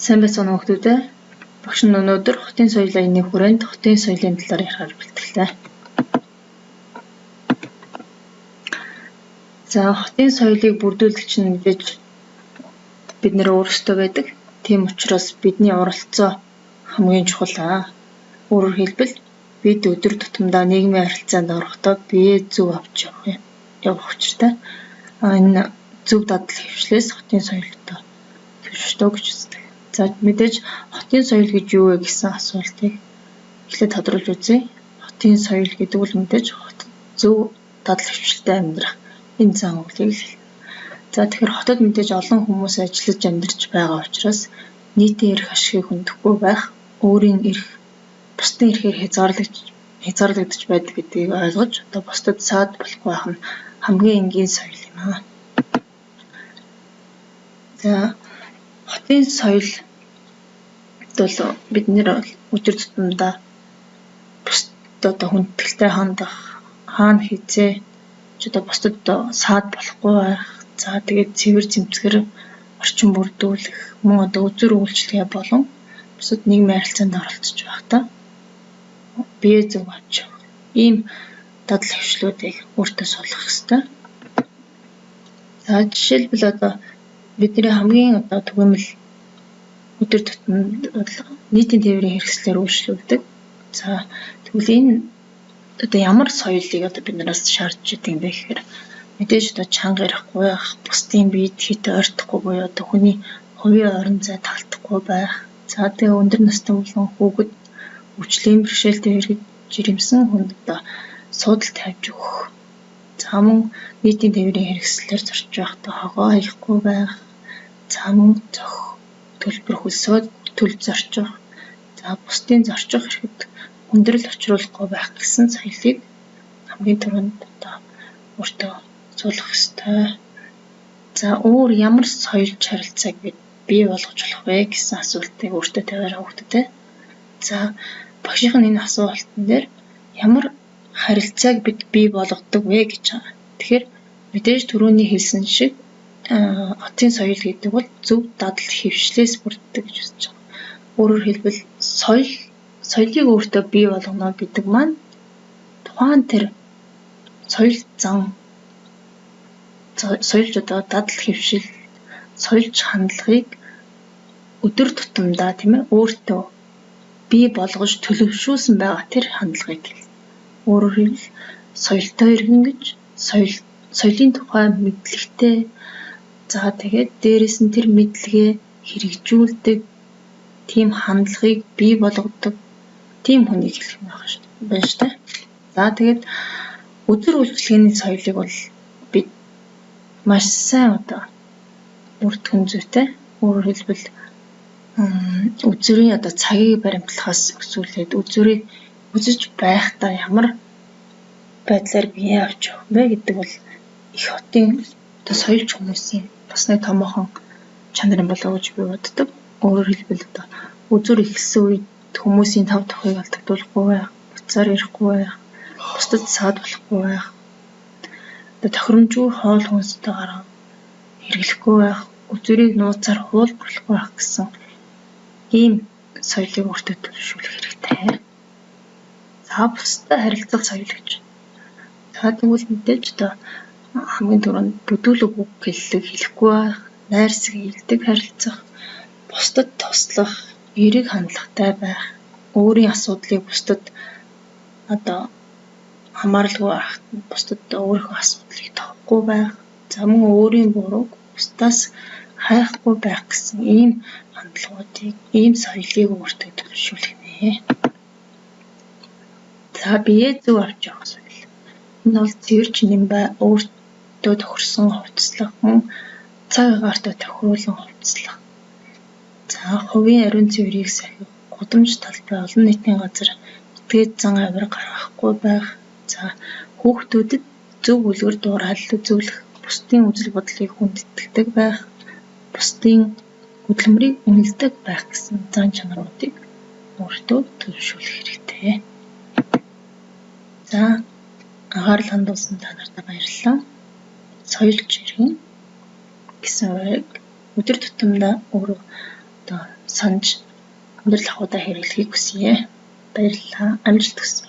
Сайн байцгаана уу хүмүүс. Багш нь өнөөдөр хотын соёлын энийг хүрээнд хотын соёлын талаар ярихаар бэлтгэлээ. За хотын соёлыг бүрдүүлэгч нь мэдээж бид нэр өөрсдөө байдаг. Тийм учраас бидний оролцоо хамгийн чухал. Өөрөөр хэлбэл бид өдөр тутамдаа нийгмийн харилцаанд орохдоо бие зөв авч явах учиртай. Энэ зөв дадал хөвшлээс хотын соёлтой төвшөлтөө гэж үздэг. За мэдээж хотын соёл гэж юу вэ гэсэн асуултыг эхлээд тодруулж үзье. Хотын соёл гэдэг нь мэдээж хотод зөв дадал хөвшөлтэй амьдрах энэ зан үйлийг хэлнэ. За тэгэхээр хотод мэдээж олон хүмүүс ажиллаж амьдарч байгаа учраас нийтийн эрх ашигыг хөндөхгүй байх, өөрийн эрх бусдын эрхээр хязгаарлагдаж байдаг гэдгийг ойлгож одоо бусдад саад болохгүй байх нь хамгийн энгийн соёл юм аа. За хотын соёл бол бид нэр өдөр тутамдаа бусдад одоо хүндэтгэлтэй хандах, хаана хийцээ ч одоо бусдад саад болохгүй байх. За тэгээд цэвэр цэмцгэр орчин бүрдүүлэх, мөн одоо үзүр үйлчлэгээ болон бусад нийгмийн харилцаанд оролцож байхдаа бие зөв авч явах. Ийм дадал хөвшлүүдийг өөртөө суулгах ёстой. За жишээлбэл одоо бидний хамгийн одоо түгээмэл өдөр тутамд нийтийн тээврийн хэрэгслээр үйлчлүүлдэг. За тэгвэл энэ одоо ямар соёлыг одоо биднээс шаардж идэг юм бэ гэхээр мэдээж одоо чанга ярихгүй байх, бусдын биед хит ойртохгүй буюу одоо хүний хувийн орон зай таалтахгүй байх. За тэгээ өндөр настай болон хүүхэд өвчлийн бэрхшээлтэй хэрэгж жирэмсэн хүнд одоо суудал тавьж өгөх. За мөн нийтийн тээврийн хэрэгслээр зорч байхдаа хогоо хаяхгүй байх. За мөн төлбөр хөлсөө төл зорчих. За бусдын зорчих хэрэгт хүндрэл учруулахгүй байх гэсэн соёлыг хамгийн түрүүнд одоо өөртөө суулгах ёстой. За өөр ямар соёлж харилцааг бид бий болгож болох вэ гэсэн асуултыг өөртөө тавиараа хүүхдэд. За багшийн энэ асуултан дээр ямар харилцааг бид бий болгодог вэ гэж байгаа. Тэгэхээр мэдээж түрүүний хэлсэн шиг хотын соёл гэдэг бол зөв дадал хөвшлээс бүрддэг гэж үзэж байгаа. Өөрөөр хэлбэл соёлыг өөртөө бий болгоно гэдэг маань тухайн тэр соёл зан соёлж одоо дадал хөвшил соёлж хандлагыг өдөр тутамдаа тийм ээ өөртөө бий болгож төлөвшүүлсэн байгаа тэр хандлагыг хэлнэ. Өөрөөр хэлбэл соёлтой иргэн гэж соёлын тухай мэдлэгтэй. За тэгээд дээрэс нь тэр мэдлэгээ хэрэгжүүлдэг тийм хандлагыг бий болгодог тийм хүнийг хэлэх юм байна шүү дээ. За тэгээд үзүр үйлчлэгээний соёлыг бол бид маш сайн одоо бүртгэн зүйтэй. Өөрөөр хэлбэл үзүрийн одоо цагийг баримтлахаас өсвөлээд үзүрийг үзэж байхдаа ямар байдлаар бие авч явах вэ гэдэг бол их хотын одоо соёлж хүмүүсийн бас нэг томоохон чанар юм болоо гэж би боддог. Өөрөөр хэлбэл одоо үзүр эхэлсэн үед хүмүүсийн тав тухыг алдагдуулахгүй байх, буцаар ирэхгүй байх, бусдад саад болохгүй байх. Одоо тохиромжгүй хоол хүнстэйгээр хэрэглэхгүй байх, үзүрийг нууцаар хуулбарлахгүй байх гэсэн ийм соёлыг өөртөө төлөвшүүлэх хэрэгтэй. За бусдад харилцах соёл гэж. За тэгвэл мэдээж одоо хамгийн түрүүнд бүдүүлэг үг хэлэхгүй байх, найр сэргийлдэг харилцах, бусдад туслах, эерэг хандлагатай байх, өөрийн асуудлыг бусдад одоо хамааралгүй байх, бусдад өөрийнхөө асуудлыг тоохгүй байх, за мөн өөрийн бурууг бусдаас хайхгүй байх гэсэн ийм хандлагуудыг, ийм соёлыг өөртөө төлөвшүүлэх нэ. За бие зөв авч явах соёл. Энэ бол цэвэр чинэмбай өөртөө тохирсон хувцаслах, мөн цаг агаартай тохируулан хувцаслах. За хувийн ариун цэврийг сахих, гудамж талбай олон нийтийн газар этгээд зан авир гаргахгүй байх. За хүүхдүүдэд зөв үлгэр дуурайлал үзүүлэх, бусдын үзэл бодлыг хүндэтгдэг байх, бусдын хөдөлмөрийг үнэлдэг байх гэсэн зан чанаруудыг өөртөө төлөвшүүлэх хэрэгтэй. За анхаарал хандуулсан та нартай баярлалаа. Соёлж иргэн гэсэн үгийг өдөр тутамдаа өөрөө одоо санаж амьдрал ахуйдаа хэрэглэхийг хүсье. Баярлалаа. Амжилт хүсье.